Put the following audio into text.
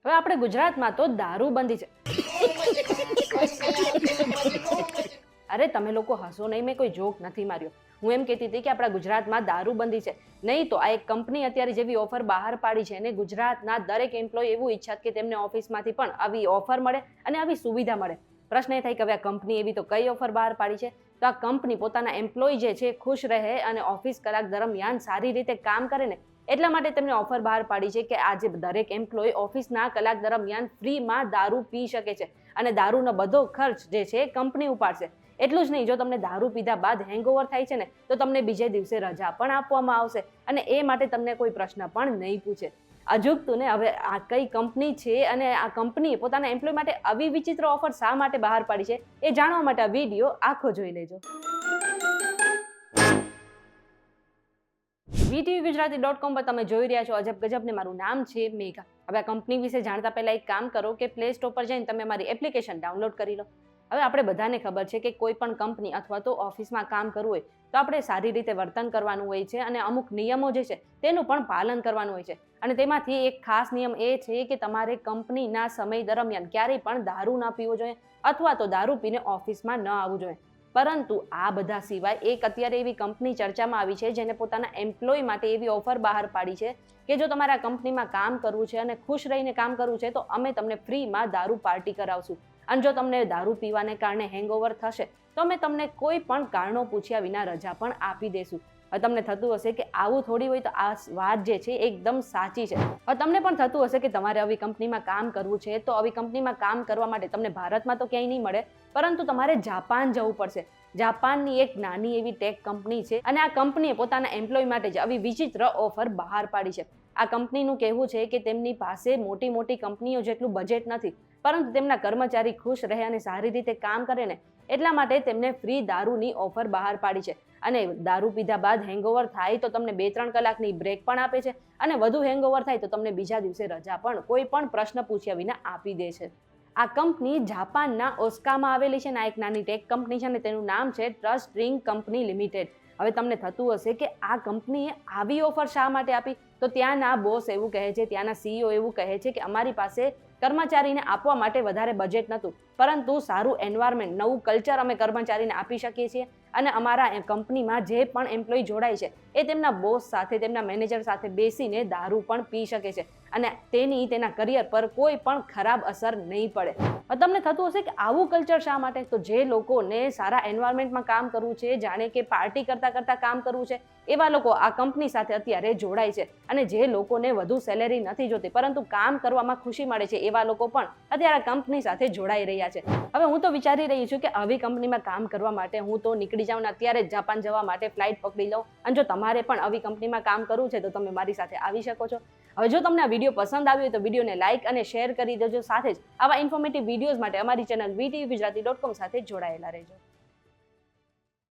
હવે આપણે ગુજરાતમાં તો દારૂબંધી છે. અરે તમે લોકો હસો નહીં, મેં કોઈ જોક નથી માર્યો. હું એમ કહેતી હતી કે આપણા ગુજરાતમાં દારૂબંધી છે. નહીં તો આ એક કંપની અત્યારે જેવી ઓફર બહાર પાડી છે અને ગુજરાતના દરેક એમ્પ્લોય એવું ઈચ્છાત કે તેમને ઓફિસમાંથી પણ આવી ઓફર મળે અને આવી સુવિધા મળે. પ્રશ્ન એ થાય કે હવે આ કંપની એવી તો કઈ ઓફર બહાર પાડી છે? તો આ કંપની પોતાના એમ્પ્લોય જે છે ખુશ રહે અને ઓફિસ કલાક દરમિયાન સારી રીતે કામ કરે ને એટલા માટે તેમને ઓફર બહાર પાડી છે કે આજે દરેક એમ્પ્લોય ઓફિસના કલાક દરમિયાન ફ્રીમાં દારૂ પી શકે છે અને દારૂનો બધો ખર્ચ જે છે કંપની ઉપાડશે. એટલું જ નહીં, જો તમને દારૂ પીધા બાદ હેંગઓવર થાય છે ને તો તમને બીજે દિવસે રજા પણ આપવામાં આવશે અને એ માટે તમને કોઈ પ્રશ્ન પણ નહીં પૂછે. અજુગતું ને. હવે આ કઈ કંપની છે અને આ કંપનીએ પોતાના એમ્પ્લોય માટે આવી વિચિત્ર ઓફર શા માટે બહાર પાડી છે એ જાણવા માટે આ વિડીયો આખો જોઈ લેજો. VTVGujarati.com પર તમે જોઈ રહ્યા છો અજબ ગજબ ને મારું નામ છે મેઘા. હવે આ કંપની વિશે જાણતા પહેલા એક કામ કરો કે પ્લે સ્ટોર પર જઈને તમે મારી એપ્લિકેશન ડાઉનલોડ કરી લો. હવે આપણે બધાને ખબર છે કે કોઈ પણ કંપની અથવા તો ઓફિસમાં કામ કરવું હોય તો આપણે સારી રીતે વર્તન કરવાનું હોય છે અને અમુક નિયમો જે છે તેનું પણ પાલન કરવાનું હોય છે. અને તેમાંથી એક ખાસ નિયમ એ છે કે તમારે કંપનીના સમય દરમિયાન ક્યારેય પણ દારૂ ન પીવો જોઈએ અથવા તો દારૂ પીને ઓફિસમાં ન આવવું જોઈએ. પરંતુ આ બધા સિવાય એક અત્યારે એવી કંપની ચર્ચામાં આવી છે જેને પોતાના એમ્પ્લોય માટે એવી ઓફર બહાર પાડી છે કે જો તમારે આ કંપનીમાં કામ કરવું છે અને ખુશ રહીને કામ કરવું છે તો અમે તમને ફ્રીમાં દારૂ પાર્ટી કરાવશું. અને જો તમને દારૂ પીવાને કારણે હેંગઓવર થશે તો અમે તમને કોઈ પણ કારણો પૂછ્યા વિના રજા પણ આપી દેશું. હવે તમને થતું હશે કે આવું થોડી હોય તો આ વાત જે છે એકદમ સાચી છે. હવે તમને પણ થતું હશે કે તમારે આવી કંપનીમાં કામ કરવું છે તો આવી કંપનીમાં કામ કરવા માટે તમને ભારતમાં તો ક્યાંય નહીં મળે પરંતુ તમારે જાપાન જવું પડશે. જાપાનની એક નાની એવી ટેક કંપની છે અને આ કંપનીએ પોતાના એમ્પ્લોય માટે જ આવી વિચિત્ર ઓફર બહાર પાડી છે. આ કંપનીનું કહેવું છે કે તેમની પાસે મોટી મોટી કંપનીઓ જેટલું બજેટ નથી પરંતુ તેમના કર્મચારી ખુશ રહે અને સારી રીતે કામ કરે ને એટલા માટે તેમને ફ્રી દારૂની ઓફર બહાર પાડી છે. અને દારૂ પીધા બાદ હેંગઓવર થાય તો તમને 2-3 કલાકની બ્રેક પણ આપે છે અને વધુ હેંગઓવર થાય તો તમને બીજા દિવસે રજા પણ કોઈ પણ પ્રશ્ન પૂછ્યા વિના આપી દે છે. આ કંપની જાપાનના ઓસ્કામાં આવેલી છે ને આ એક નાની ટેક કંપની છે અને તેનું નામ છે ટ્રસ્ટ ડ્રિંક કંપની લિમિટેડ. હવે તમને થતું હશે કે આ કંપનીએ આવી ઓફર શા માટે આપી? તો ત્યાંના બોસ એવું કહે છે, ત્યાંના CEO એવું કહે છે કે અમારી પાસે કર્મચારીને આપવા માટે વધારે બજેટ નહોતું પરંતુ સારું એન્વાયરમેન્ટ, નવું કલ્ચર અમે કર્મચારીને આપી શકીએ છીએ અને અમારા કંપનીમાં જે પણ એમ્પ્લોય જોડાય છે એ તેમના બોસ સાથે, તેમના મેનેજર સાથે બેસીને દારૂ પણ પી શકે છે અને તેના કરિયર પર કોઈ પણ ખરાબ અસર નહીં પડે. તમને થતું હશે કે આવું કલ્ચર શા માટે? તો જે લોકોને સારા એન્વાયરમેન્ટમાં કામ કરવું છે, જાણે કે પાર્ટી કરતા કરતા કામ કરવું છે, એવા લોકો આ કંપની સાથે અત્યારે જોડાય છે. અને જે લોકોને વધુ સેલેરી નથી જોતી પરંતુ કામ કરવામાં ખુશી મળે છે એવા લોકો પણ અત્યારે કંપની સાથે જોડાઈ રહ્યા છે. હવે હું તો વિચારી રહી છું કે આવી કંપનીમાં કામ કરવા માટે હું તો નીકળી જાઉં ને અત્યારે જ જાપાન જવા માટે ફ્લાઇટ પકડી લઉં. અને જો તમારે પણ આવી કંપનીમાં કામ કરવું છે તો તમે મારી સાથે આવી શકો છો. હવે જો તમને આ વિડીયો પસંદ આવ્યો હોય તો વિડીયોને લાઇક અને શેર કરી દેજો. સાથે જ આવા ઇન્ફોર્મેટિવ વિડીયોઝ માટે અમારી ચેનલ VTVGujarati.com સાથે જોડાયેલા રહેજો.